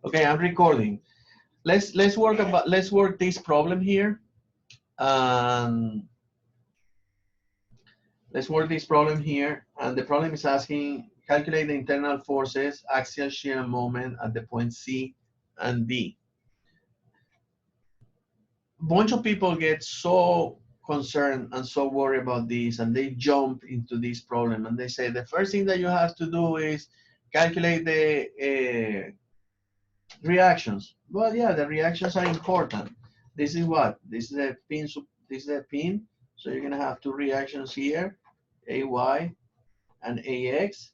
Okay, I'm recording. Let's work this problem here. Let's work this problem here. And the problem is asking calculate the internal forces, axial shear and moment at the point C and D. Bunch of people get so concerned and so worried about this, and they jump into this problem and they say the first thing that you have to do is calculate the reactions. Well, yeah, the reactions are important. This is what? This is a pin. This is a pin. So you're gonna have two reactions here, AY and AX,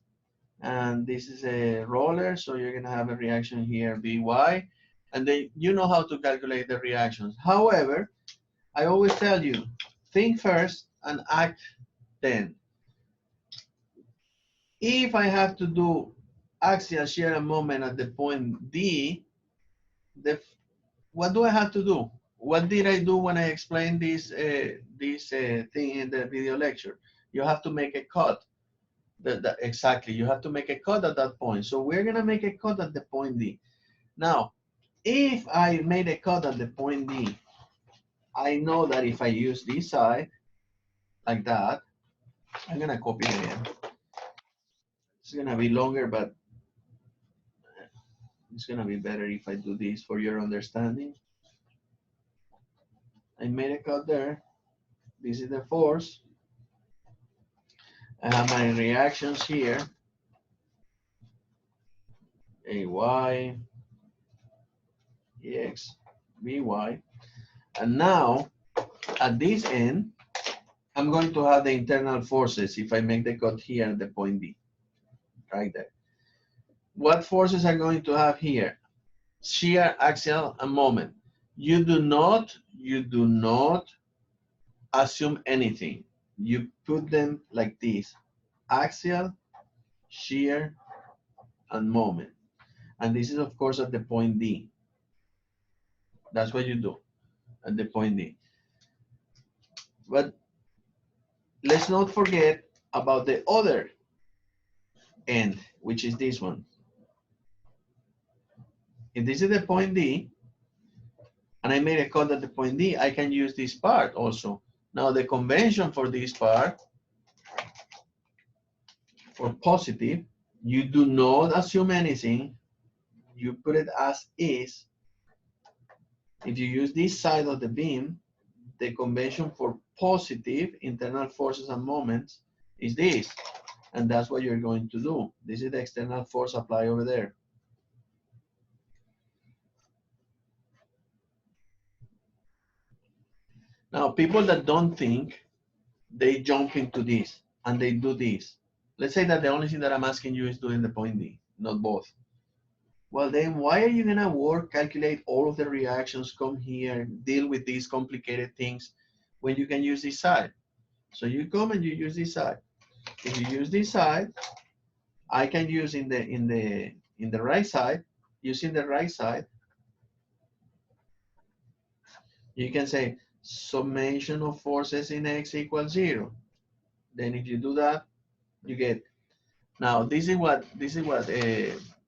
and this is a roller. So you're gonna have a reaction here, BY, and then you know how to calculate the reactions. However, I always tell you, think first and act then. If I have to do axial shear and moment at the point D, what do I have to do? What did I do when I explained this thing in the video lecture? You have to make a cut. Exactly, you have to make a cut at that point. So we're gonna make a cut at the point D. Now, if I made a cut at the point D, I know that if I use this side like that, I'm gonna copy it again. It's gonna be longer, but it's gonna be better if I do this for your understanding. I made a cut there. This is the force. I have my reactions here. AY, EX, BY. And now, at this end, I'm going to have the internal forces if I make the cut here at the point D, right there. What forces are going to have here? Shear, axial, and moment. You do not assume anything. You put them like this: axial, shear, and moment. And this is, of course, at the point D. That's what you do at the point D. But let's not forget about the other end, which is this one. If this is the point D, and I made a cut at the point D, I can use this part also. Now the convention for this part, for positive, you do not assume anything. You put it as is. If you use this side of the beam, the convention for positive internal forces and moments is this. And that's what you're going to do. This is the external force applied over there. Now, people that don't think, they jump into this and they do this. Let's say that the only thing that I'm asking you is doing the point D, not both. Well, then why are you gonna work, calculate all of the reactions, come here, deal with these complicated things when you can use this side? So you come and you use this side. If you use this side, I can use in the right side, using the right side, you can say summation of forces in X equals 0. Then if you do that, you get. Now this is what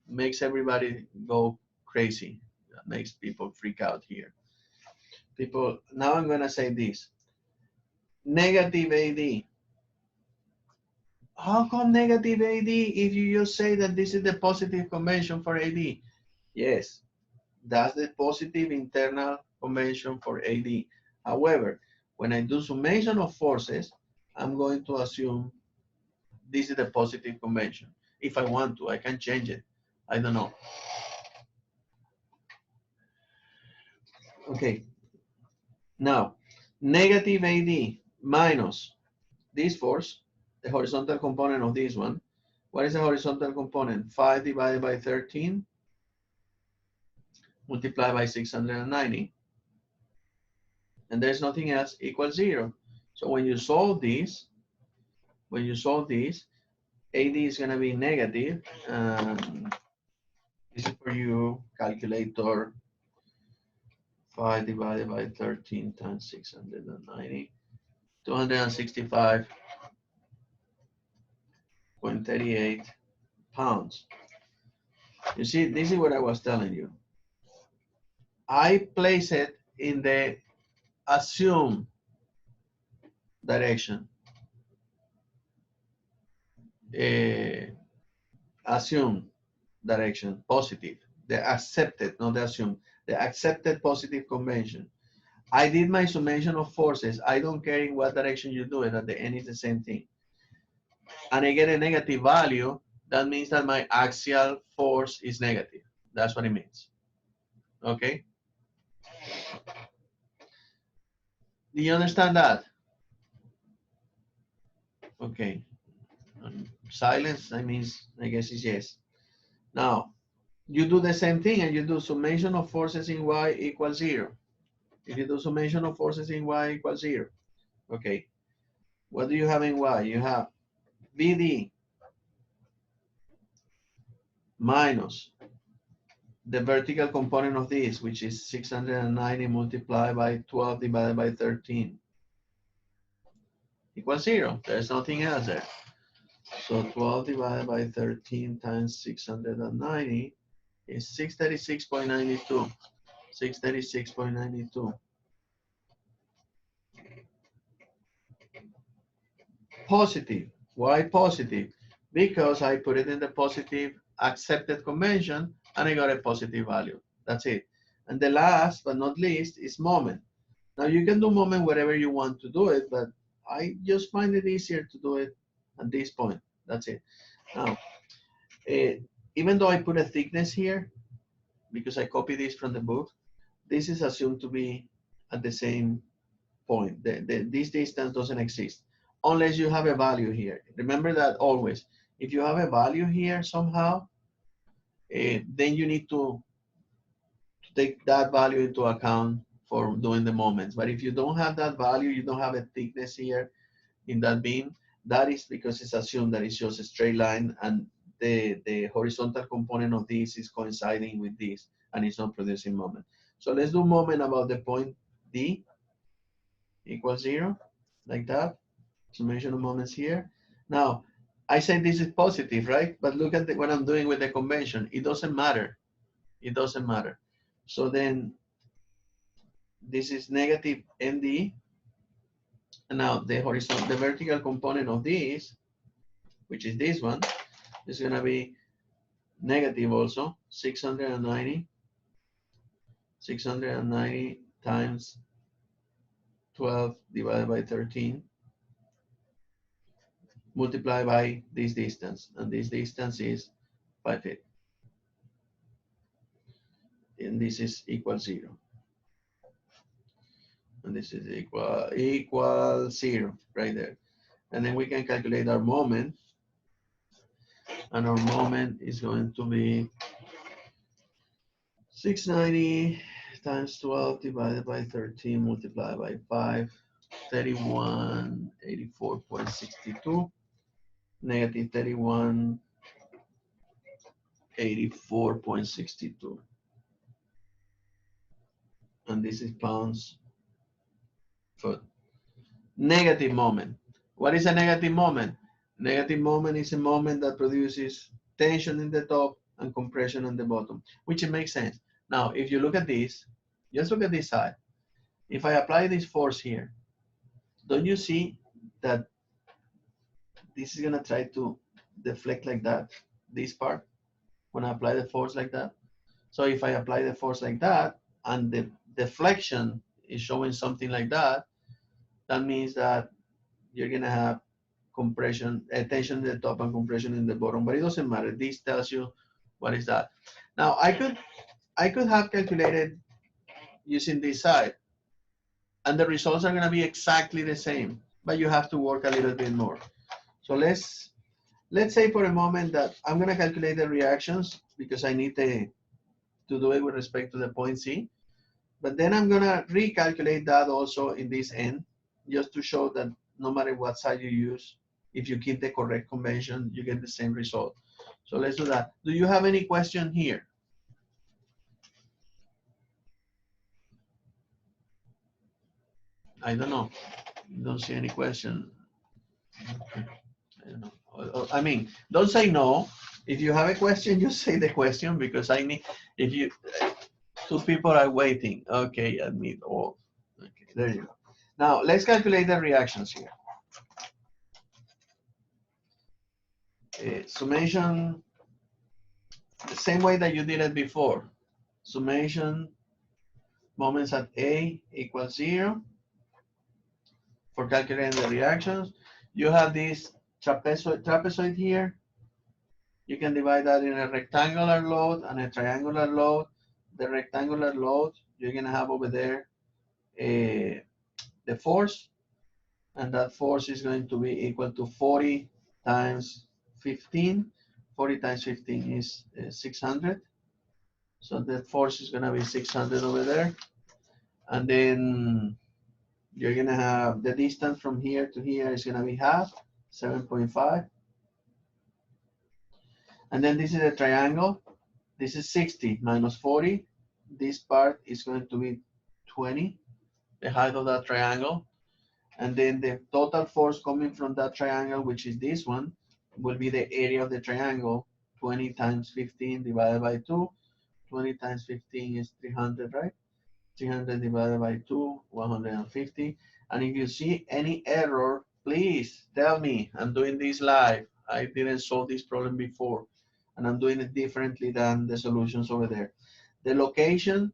makes everybody go crazy. That makes people freak out here. People. Now I'm gonna say this. Negative AD. How come negative AD if you just say that this is the positive convention for AD? Yes, that's the positive internal convention for AD. However, when I do summation of forces, I'm going to assume this is the positive convention. If I want to, I can change it. I don't know. Okay. Now, negative AD minus this force, the horizontal component of this one. What is the horizontal component? 5 divided by 13 multiplied by 690. And there's nothing else equals 0. So when you solve this, AD is going to be negative. This is for you, calculator. 5 divided by 13 times 690. 265.38 pounds. You see, this is what I was telling you. I place it in the assume direction. Uh, assume direction, positive. The accepted, not the assumed. The accepted positive convention. I did my summation of forces. I don't care in what direction you do it. At the end, it's the same thing. And I get a negative value. That means that my axial force is negative. That's what it means. Okay? Do you understand that? Okay. Silence, that means, I guess it's yes. Now, you do the same thing and you do summation of forces in y equals 0. If you do summation of forces in y equals 0, okay, what do you have in y? You have BD minus the vertical component of this, which is 690 multiplied by 12 divided by 13, equals 0. There's nothing else there. So 12 divided by 13 times 690 is 636.92. 636.92. Positive. Why positive? Because I put it in the positive accepted convention and I got a positive value. That's it. And the last but not least is moment. Now you can do moment wherever you want to do it, but I just find it easier to do it at this point. That's it. Now, uh, even though I put a thickness here, because I copied this from the book, this is assumed to be at the same point. This distance doesn't exist unless you have a value here. Remember that always. If you have a value here somehow, then you need to take that value into account for doing the moments. But if you don't have that value, you don't have a thickness here in that beam, that is because it's assumed that it's just a straight line and the horizontal component of this is coinciding with this and it's not producing moment. So let's do moment about the point D equals 0, like that. Summation of moments here. Now, I said this is positive, right? But look at what I'm doing with the convention. It doesn't matter. It doesn't matter. So then this is negative MD. And now the horizontal, the vertical component of this, which is this one, is going to be negative also, 690 times 12 divided by 13 multiplied by this distance. And this distance is 5 feet. And this is equal 0. And this is equal 0 right there. And then we can calculate our moment. And our moment is going to be 690 times 12 divided by 13 multiplied by 5, 3184.62, negative 3184.62. And this is pounds foot. Negative moment. What is a negative moment? Negative moment is a moment that produces tension in the top and compression on the bottom, which it makes sense. Now, if you look at this, just look at this side. If I apply this force here, don't you see that this is gonna try to deflect like that, this part, when I apply the force like that? So if I apply the force like that, and the deflection is showing something like that, that means that you're gonna have compression, tension in the top and compression in the bottom, but it doesn't matter. This tells you what is that. Now I could have calculated using this side, and the results are gonna be exactly the same, but you have to work a little bit more. So let's say for a moment that I'm gonna calculate the reactions because I need to do it with respect to the point C. But then I'm gonna recalculate that also in this end, just to show that no matter what side you use, if you keep the correct convention, you get the same result. So let's do that. Do you have any question here? I don't know. Don't see any question. I don't know. I mean, don't say no. If you have a question, just say the question because I need, if you, two people are waiting. Okay, admit all. Okay, there you go. Now let's calculate the reactions here. Summation, the same way that you did it before. Summation moments at A equals 0 for calculating the reactions. You have this trapezoid here. You can divide that in a rectangular load and a triangular load. The rectangular load, you're gonna have over there the force, and that force is going to be equal to 40 times 15. 40 times 15 is 600. So the force is gonna be 600 over there. And then you're gonna have the distance from here to here is gonna be half, 7.5. And then this is a triangle. This is 60 minus 40. This part is going to be 20, the height of that triangle. And then the total force coming from that triangle, which is this one, will be the area of the triangle, 20 times 15 divided by 2. 20 times 15 is 300, right? 300 divided by 2, 150. And if you see any error, please tell me. I'm doing this live. I didn't solve this problem before, and I'm doing it differently than the solutions over there. The location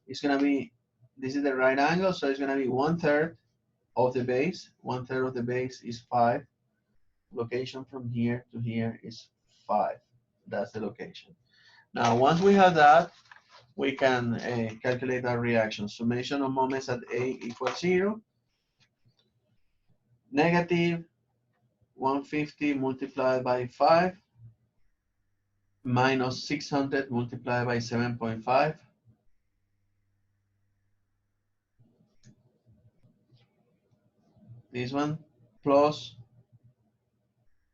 is going to be, this is the right angle, so it's going to be 1/3 of the base. 1/3 of the base is 5. Location from here to here is 5. That's the location. Now, once we have that, we can calculate our reaction. Summation of moments at A equals 0. Negative 150 multiplied by 5 minus 600 multiplied by 7.5. This one plus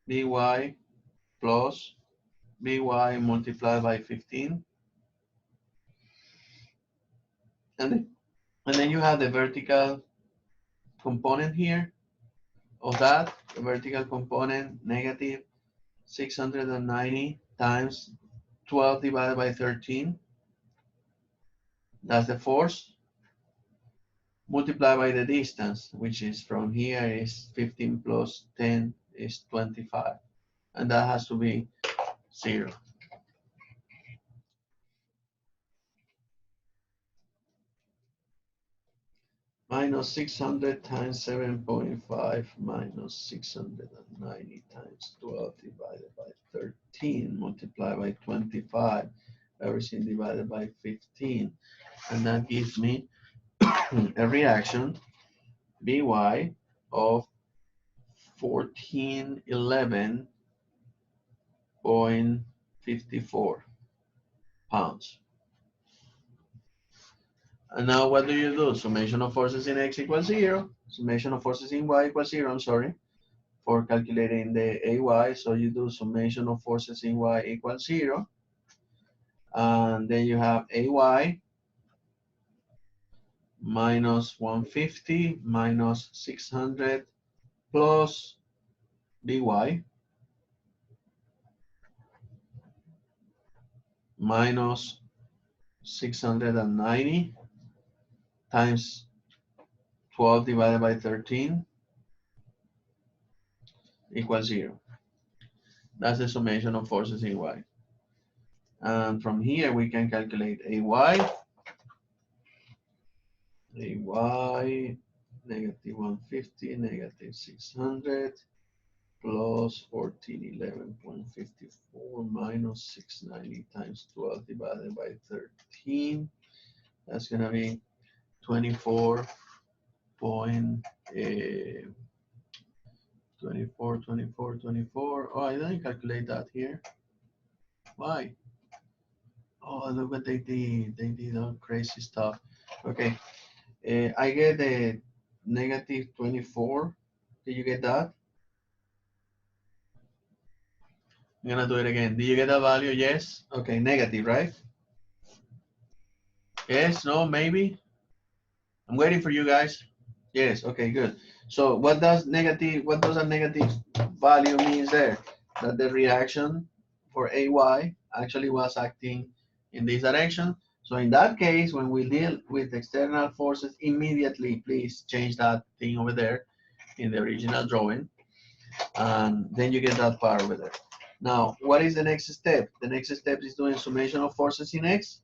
by plus by multiplied by 15. And then you have the vertical component here of that. The vertical component, negative 690 times 12 divided by 13. That's the force. Multiplied by the distance, which is from here is 15 plus 10 is 25. And that has to be 0. Minus 600 times 7.5 minus 690 times 12 divided by 13 multiplied by 25. Everything divided by 15. And that gives me a reaction By of 1411.54 pounds. And now what do you do? Summation of forces in X equals 0. Summation of forces in Y equals 0, I'm sorry, for calculating the AY. So you do summation of forces in Y equals 0. And then you have AY minus 150 minus 600 plus BY minus 690 times 12 divided by 13 equals 0. That's the summation of forces in Y. And from here we can calculate AY. AY negative 150 negative 600 plus 1411.54 minus 690 times 12 divided by 13. That's going to be 24 point 24. Oh, I didn't calculate that here. Why? Oh, look what they did. They did all crazy stuff. Okay, I get the negative 24. Did you get that? I'm gonna do it again. Did you get that value? Yes. Okay, negative, right? Yes, no, maybe. I'm waiting for you guys. Yes, okay, good. So what does a negative value means there? That the reaction for AY actually was acting in this direction. So in that case, when we deal with external forces, immediately please change that thing over there in the original drawing, and then you get that part over there. Now, what is the next step? The next step is doing summation of forces in X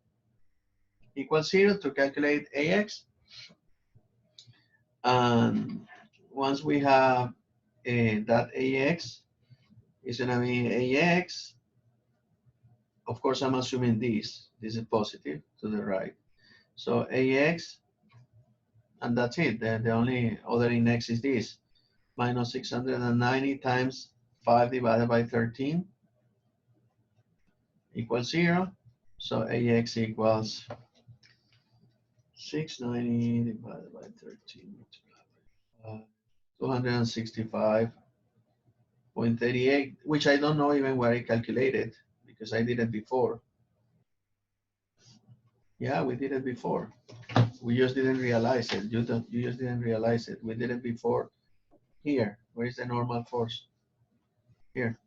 equals 0 to calculate AX. And once we have that AX, it's going to be AX. Of course, I'm assuming this. This is positive to the right. So AX, and that's it. The only other in X is this. Minus 690 times 5 divided by 13 equals 0. So AX equals 690 divided by 13 multiplied by 265.38, which I don't know even where I calculated because I did it before. Yeah, we did it before. We just didn't realize it. You just didn't realize it. We did it before. Here, where is the normal force? Here.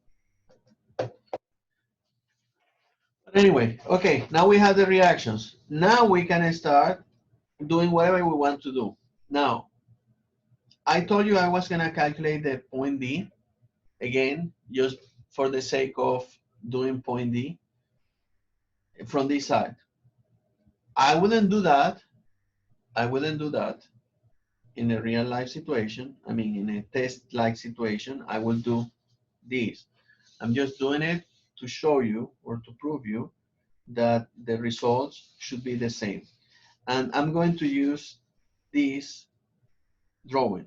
But anyway, okay, now we have the reactions. Now we can start doing whatever we want to do. Now, I told you I was gonna calculate the point D, again, just for the sake of doing point D from this side. I wouldn't do that. I wouldn't do that in a real life situation. I mean, in a test-like situation, I will do this. I'm just doing it to show you or to prove you that the results should be the same. And I'm going to use this drawing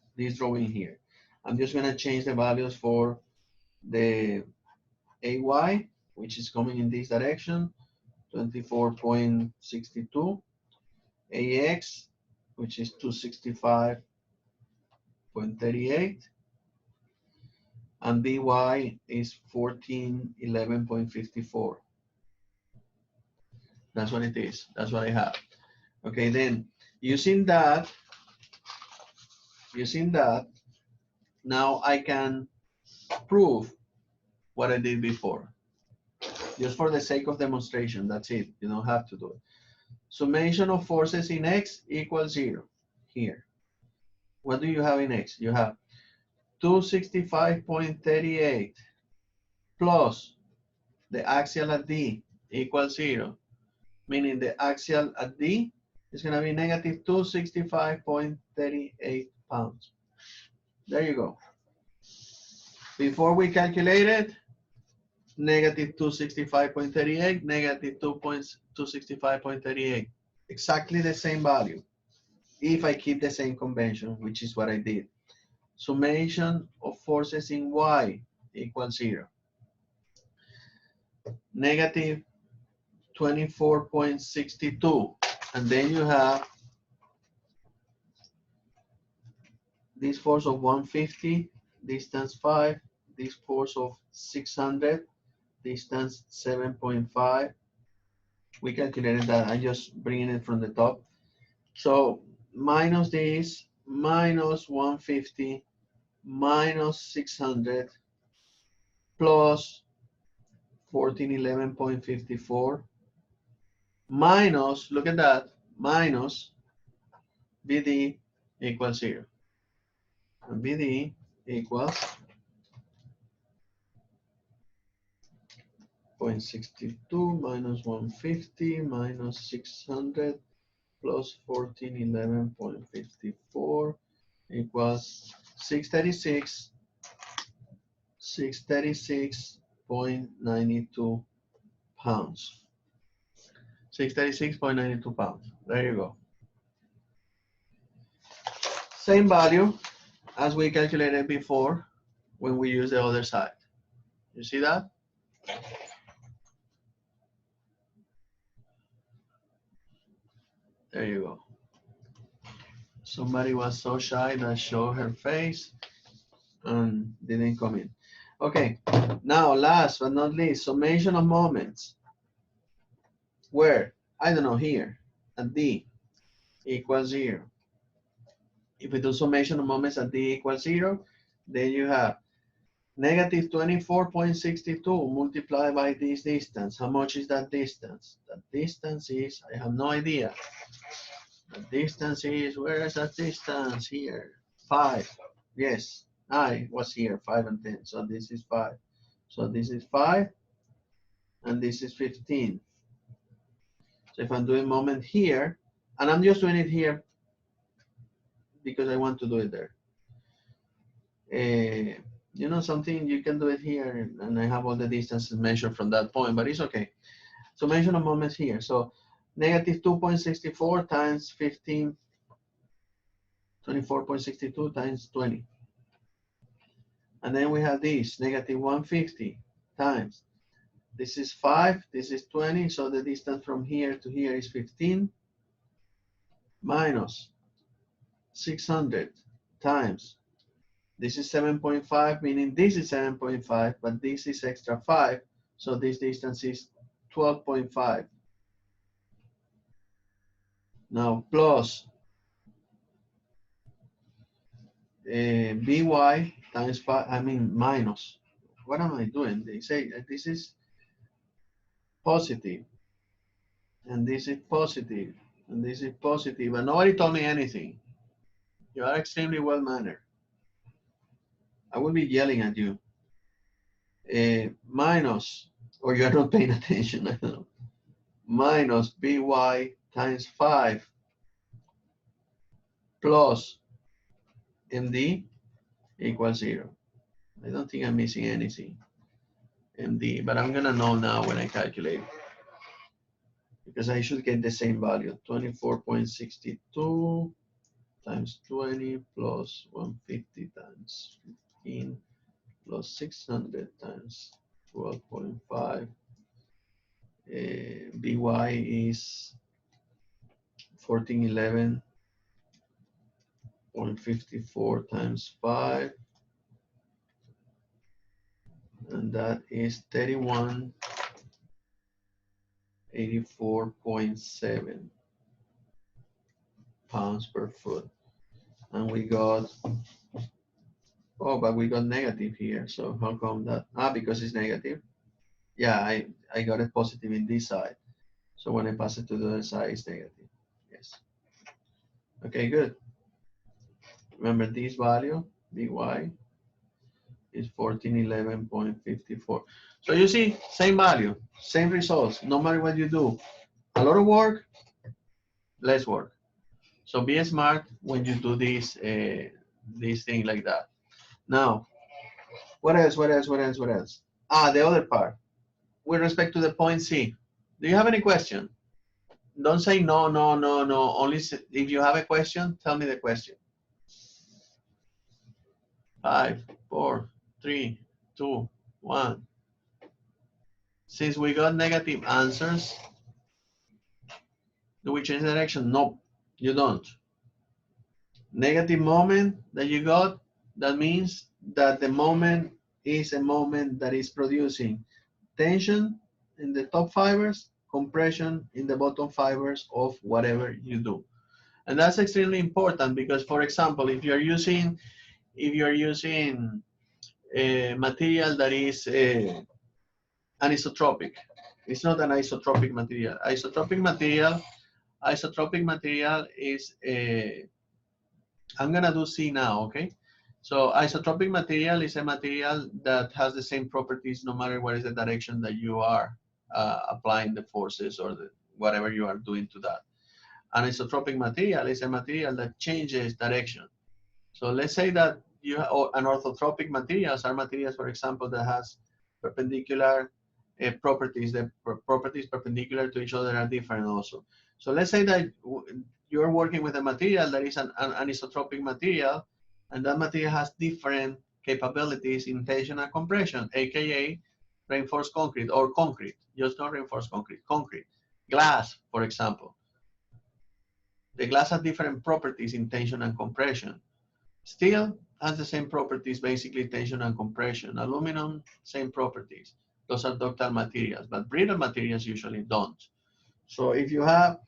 here. I'm just going to change the values for the AY, which is coming in this direction, 24.62, AX, which is 265.38, and BY is 1411.54. That's what it is. That's what I have. Okay, then using that, now I can prove what I did before. Just for the sake of demonstration, that's it. You don't have to do it. Summation of forces in X equals 0 here. What do you have in X? You have 265.38 plus the axial at D equals 0, meaning the axial at D is going to be negative 265.38 pounds. There you go. Before we calculate it, negative 265.38, negative 265.38. Exactly the same value. If I keep the same convention, which is what I did. Summation of forces in Y equals 0. Negative 24.62. And then you have this force of 150, distance 5, this force of 600, distance 7.5. We calculated that. I'm just bringing it from the top. So minus this, minus 150, minus 600, plus 1411.54, minus, look at that, minus BD equals 0. And BD equals 0.62 minus 150 minus 600 plus 1411.54 equals 636.92 pounds. 636.92 pounds. There you go. Same value as we calculated before when we use the other side. You see that? There you go. Somebody was so shy that showed her face and didn't come in. Okay, now last but not least, summation of moments. Where? I don't know, here, at D equals 0. If we do summation of moments at D equals 0, then you have Negative 24.62 multiplied by this distance. How much is that distance? That distance is, I have no idea. The distance is, where is that distance? Here, 5. Yes, I was here, 5 and 10. So this is 5. So this is 5, and this is 15. So if I'm doing moment here, and I'm just doing it here because I want to do it there. You know something, you can do it here, and I have all the distances measured from that point, but it's okay. So measure the moments here. So negative 2.64 times 15, 24.62 times 20. And then we have this, negative 150 times. This is 5, this is 20, so the distance from here to here is 15, minus 600 times. This is 7.5, meaning this is 7.5, but this is extra 5, so this distance is 12.5. Now plus by times 5, I mean minus. What am I doing? They say this is positive, and this is positive, and this is positive, and nobody told me anything. You are extremely well mannered. I will be yelling at you. Minus, or you're not paying attention, I don't know. Minus by times 5 plus md equals 0. I don't think I'm missing anything. md, but I'm gonna know now when I calculate, because I should get the same value. 24.62 times 20 plus 150 times 15 plus 600 times 12.5. By is 1411.54 times 5, and that is 3184.7 pounds per foot. And we got, oh, but we got negative here. So how come that? Because it's negative. Yeah, I got it positive in this side. So when I pass it to the other side, it's negative. Yes. Okay, good. Remember this value, by, is 1411.54. So you see, same value, same results, no matter what you do. A lot of work, less work. So be smart when you do this thing like that. Now, what else? The other part, with respect to the point C. Do you have any question? Don't say no, no, no, no. Only if you have a question, tell me the question. 5, 4, 3, 2, 1. Since we got negative answers, do we change direction? No, you don't. Negative moment that you got, that means that the moment is a moment that is producing tension in the top fibers, compression in the bottom fibers of whatever you do. And that's extremely important because, for example, if you're using a material that is anisotropic, it's not an isotropic material. Isotropic material is I'm gonna do C now, okay? So isotropic material is a material that has the same properties no matter what is the direction that you are applying the forces or whatever you are doing to that. An isotropic material is a material that changes direction. So let's say that you have an orthotropic materials are materials, for example, that has perpendicular properties. The properties perpendicular to each other are different also. So let's say that you're working with a material that is an anisotropic material, and that material has different capabilities in tension and compression, aka reinforced concrete or concrete, just not reinforced concrete, concrete. Glass, for example. The glass has different properties in tension and compression. Steel has the same properties, basically tension and compression. Aluminum, same properties. Those are ductile materials, but brittle materials usually don't. So if you have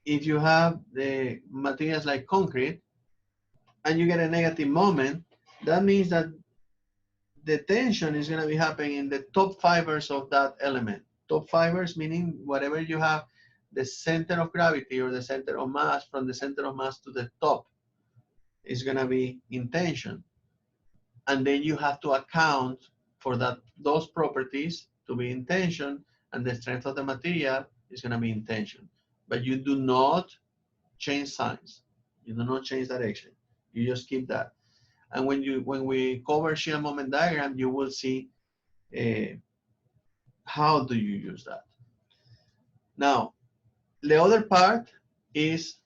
the materials like concrete and you get a negative moment, that means that the tension is going to be happening in the top fibers of that element. Top fibers meaning whatever you have the center of gravity or the center of mass, from the center of mass to the top is going to be in tension. And then you have to account for that, those properties to be in tension, and the strength of the material is going to be in tension. But you do not change signs. You do not change direction. You just keep that. And when we cover shear moment diagram, you will see how do you use that. Now, the other part is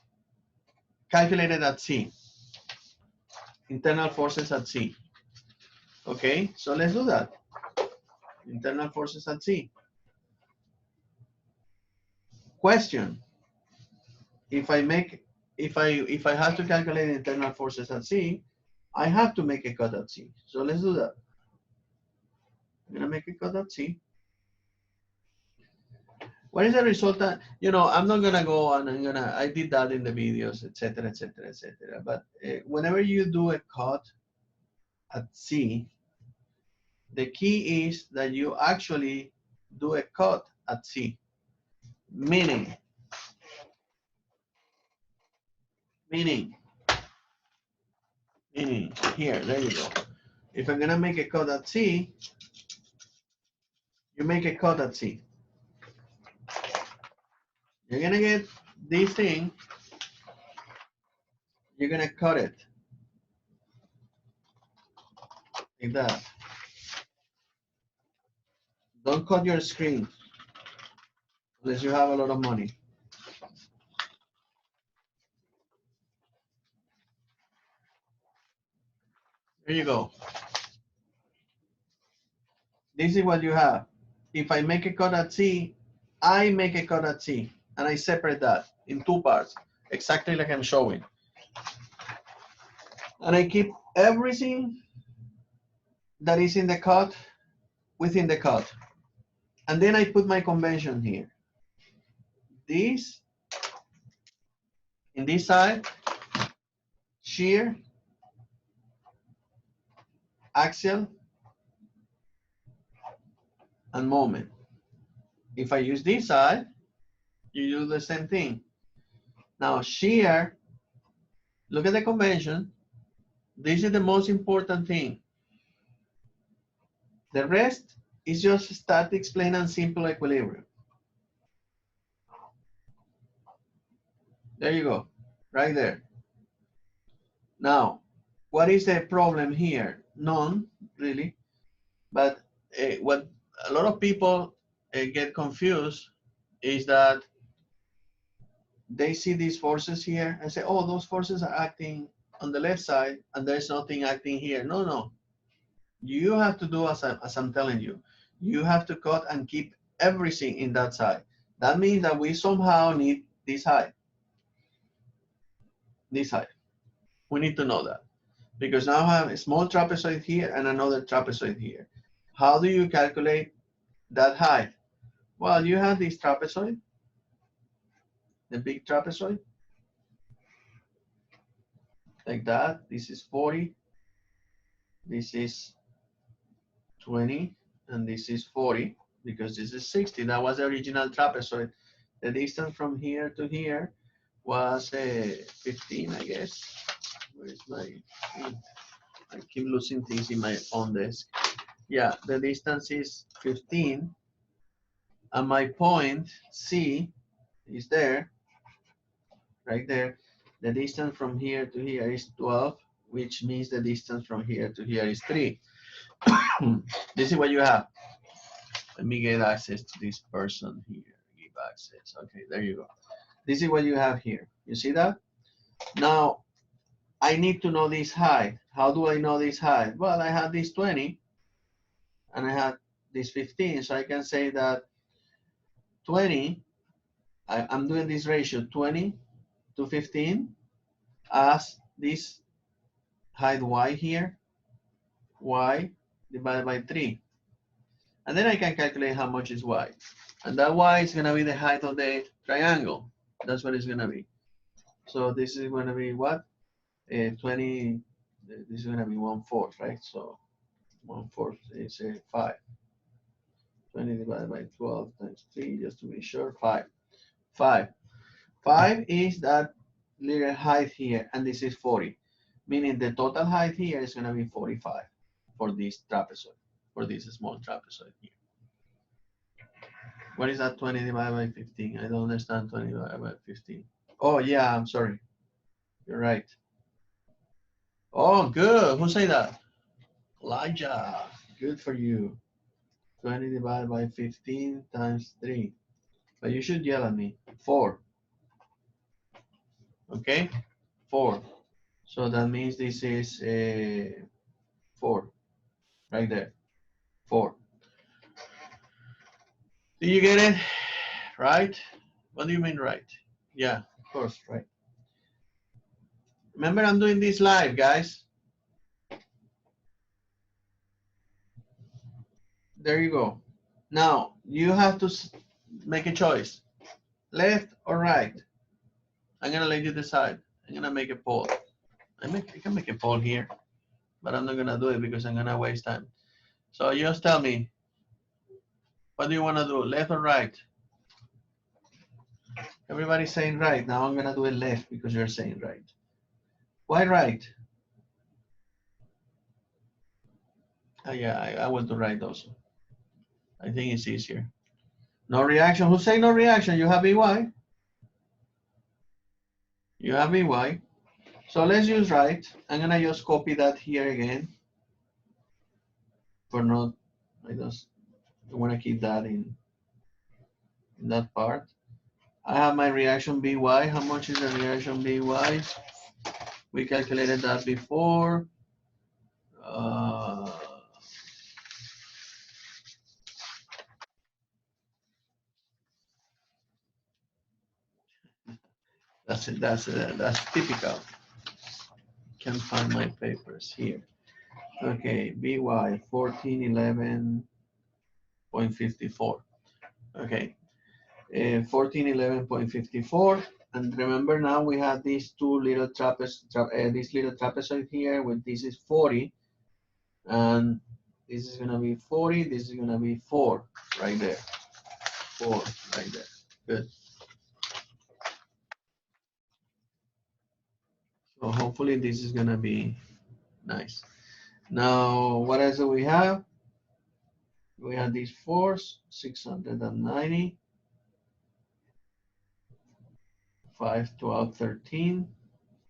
calculated at C, internal forces at C. Okay, so let's do that. Internal forces at C. Question: If I have to calculate internal forces at C, I have to make a cut at C. So let's do that. I'm gonna make a cut at C. What is the result? I'm not gonna go and I did that in the videos, etc., etc., etc. But whenever you do a cut at C, the key is that you actually do a cut at C, meaning here, there you go. If I'm gonna make a cut at C, you make a cut at C. You're gonna get this thing, you're gonna cut it like that. Don't cut your screen unless you have a lot of money. There you go. This is what you have. If I make a cut at C, I make a cut at C, and I separate that in two parts, exactly like I'm showing. And I keep everything that is in the cut within the cut. And then I put my convention here. This, in this side, shear, axial, and moment. If I use this side, you do the same thing. Now shear, look at the convention. This is the most important thing. The rest is just statics, plain and simple equilibrium. There you go, right there. Now, what is the problem here? None, really. But what a lot of people get confused is that they see these forces here and say, oh, those forces are acting on the left side and there's nothing acting here. No, no. You have to do as I'm telling you. You have to cut and keep everything in that side. That means that we somehow need this height. This height. We need to know that. Because now I have a small trapezoid here and another trapezoid here. How do you calculate that height? Well, you have this trapezoid, the big trapezoid, like that. This is 40, this is 20, and this is 40, because this is 60. That was the original trapezoid. The distance from here to here was 15, I guess. Where's my, I keep losing things in my own desk. Yeah, the distance is 15, and my point C is there, right there. The distance from here to here is 12, which means the distance from here to here is 3. This is what you have. Let me get access to this person here. Give access. Okay, there you go. This is what you have here. You see that? Now, I need to know this height. How do I know this height? Well, I have this 20, and I have this 15, so I can say that 20, I'm doing this ratio, 20 to 15, as this height y here, y divided by 3. And then I can calculate how much is y. And that y is going to be the height of the triangle. That's what it's going to be. So this is going to be what? 20, this is going to be 1/4, right? So 1/4 is 5. 20 divided by 12 times 3, just to be sure, 5. 5. 5 is that little height here, and this is 40. Meaning the total height here is going to be 45 for this trapezoid, for this small trapezoid here. What is that 20 divided by 15? I don't understand 20 divided by 15. Oh, yeah, I'm sorry. You're right. Oh, good. Who said that? Elijah. Good for you. 20 divided by 15 times 3. But you should yell at me. 4. Okay? 4. So that means this is 4. Right there. 4. Do you get it? Right? What do you mean right? Yeah, of course, right. Remember, I'm doing this live, guys. There you go. Now, you have to make a choice. Left or right? I'm going to let you decide. I'm going to make a poll. I can make a poll here, but I'm not going to do it because I'm going to waste time. So just tell me, what do you want to do, left or right? Everybody's saying right. Now I'm going to do it left because you're saying right. Why right? Yeah, I will do right also. I think it's easier. No reaction. Who's saying no reaction? You have EY? You have EY. So let's use right. I'm going to just copy that here again. For not, I just want to keep that in that part. I have my reaction BY. How much is the reaction BY? We calculated that before. That's it. That's typical. Can't find my papers here. Okay, BY 1411.54. Okay, 1411.54. And remember now we have these two little this little trapezoid here. With this is 40, and this is gonna be 40. This is gonna be 4 right there. 4 right there. Good. So hopefully this is gonna be nice. Now, what else do we have? We have these 4s, 690, 5, 12, 13.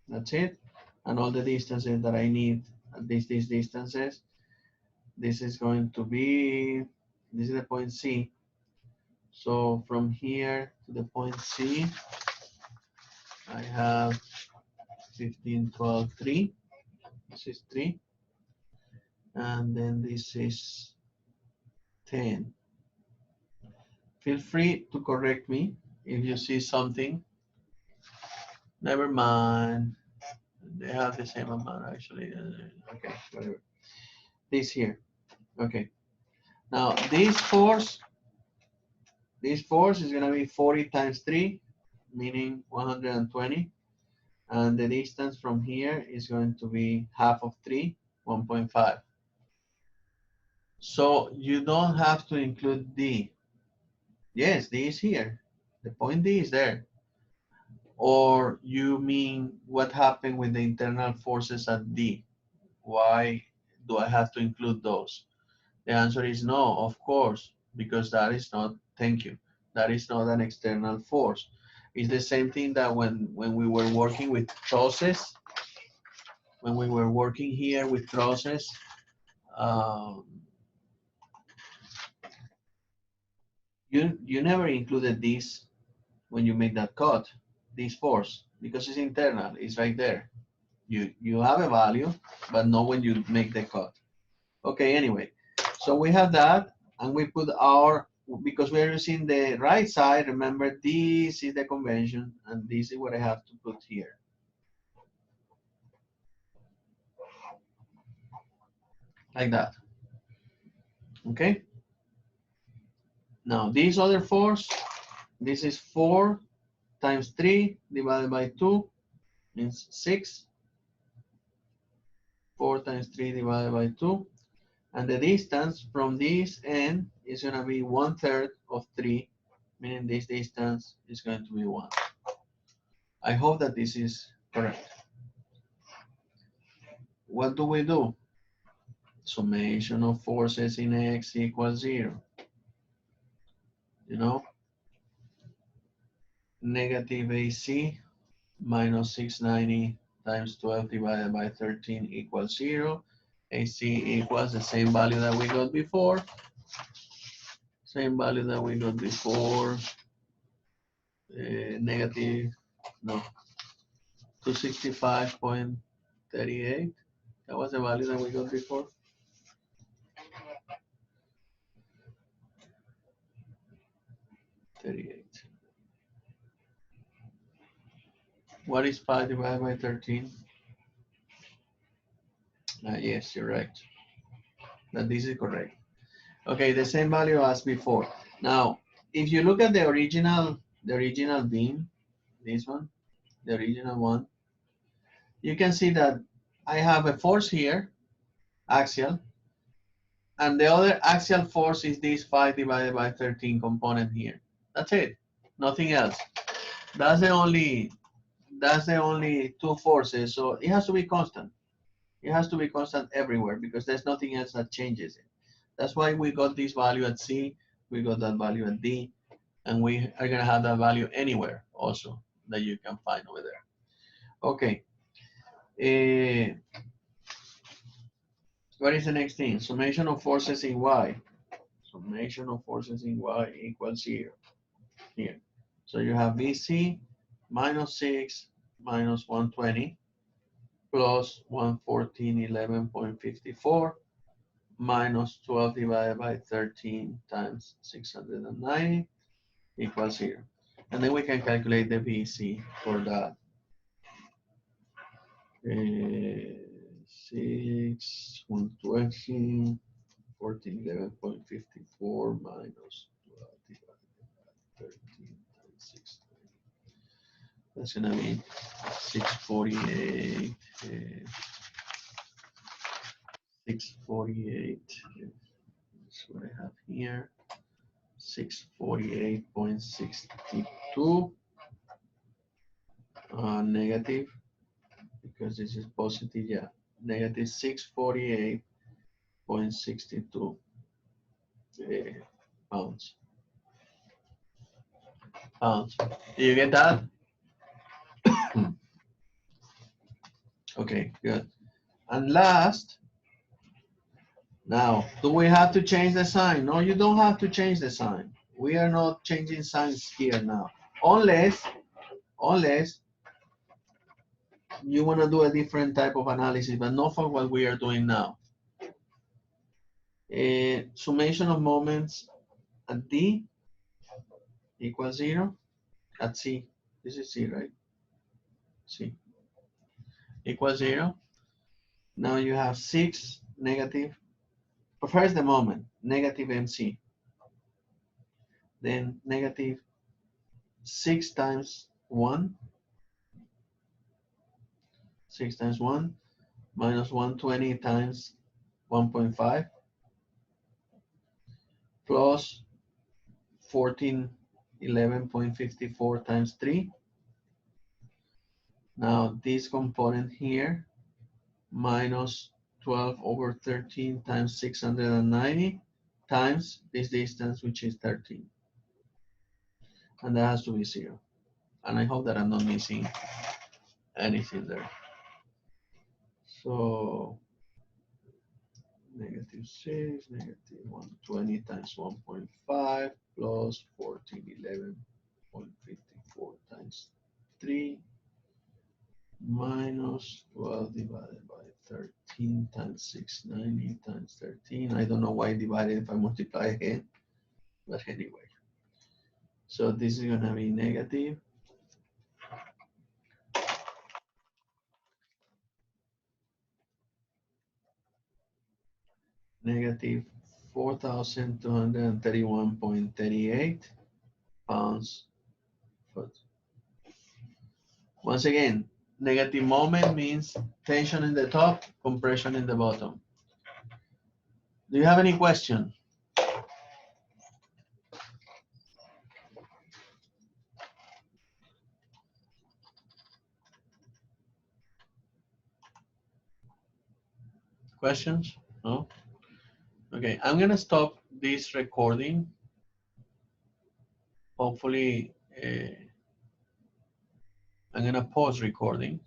That's it. And all the distances that I need, these distances. This is going to be, this is the point C. So from here to the point C, I have 15, 12, 3. This is 3. And then this is 10. Feel free to correct me if you see something. Never mind. They have the same amount actually. Okay, whatever. This here. Okay. Now this force is going to be 40 times 3, meaning 120. And the distance from here is going to be half of 3, 1.5. So you don't have to include D. Yes, D is here. The point D is there. Or you mean what happened with the internal forces at D? Why do I have to include those? The answer is no, of course, because that is not, thank you, that is not an external force. It's the same thing that when we were working with trusses, when we were working here with trusses, you never included this when you make that cut, this force, because it's internal, it's right there. You have a value, but not when you make the cut. Okay, anyway, so we have that, and we put our, because we're using the right side, remember this is the convention, and this is what I have to put here. Like that. Okay? Now, this other force, this is 4 times 3 divided by 2 means 6. 4 times 3 divided by 2. And the distance from this end is going to be 1/3 of 3, meaning this distance is going to be 1. I hope that this is correct. What do we do? Summation of forces in X equals 0. You know, negative AC minus 690 times 12 divided by 13 equals 0. AC equals the same value that we got before. Same value that we got before. Negative, no, 265.38. That was the value that we got before. 38. What is 5 divided by 13? Yes, you're right. That this is correct. Okay, the same value as before. Now, if you look at the original beam, this one, the original one, you can see that I have a force here, axial, and the other axial force is this 5 divided by 13 component here. That's it, nothing else. That's the only two forces, so it has to be constant. It has to be constant everywhere because there's nothing else that changes it. That's why we got this value at C, we got that value at D, and we are gonna have that value anywhere also that you can find over there. Okay. What is the next thing? Summation of forces in Y. Summation of forces in Y equals 0 here. So you have VC minus 6 minus 120 plus 114.11.54 minus 12 divided by 13 times 690 equals 0. And then we can calculate the VC for that. 6, 120, 1411.54 minus 12 divided by 13 times 690. That's going to be 648. 648. That's what I have here. 648.62 negative, because this is positive, yeah, negative 648.62 pounds. Do you get that? Okay, good. And last, now, do we have to change the sign? No, you don't have to change the sign. We are not changing signs here now, unless you want to do a different type of analysis, but not for what we are doing now. Summation of moments at D equals 0 at C. This is C, right? C equals 0. Now you have 6 negative. But first the moment, negative MC. Then negative 6 times 1. 6 times 1 minus 120 times 1.5 plus 1411.54 times 3. Now this component here minus 12 over 13 times 690 times this distance, which is 13. And that has to be 0. And I hope that I'm not missing anything there. So negative 6, negative 120 times 1.5 plus 1411.54 times 3 minus 12 divided by 13 times 690 times 13. I don't know why I divided if I multiply again, but anyway. So this is going to be negative. Negative 4,231.38 pounds foot. Once again, negative moment means tension in the top, compression in the bottom. Do you have any question? Questions? No? Okay, I'm gonna stop this recording. Hopefully, I'm gonna pause recording.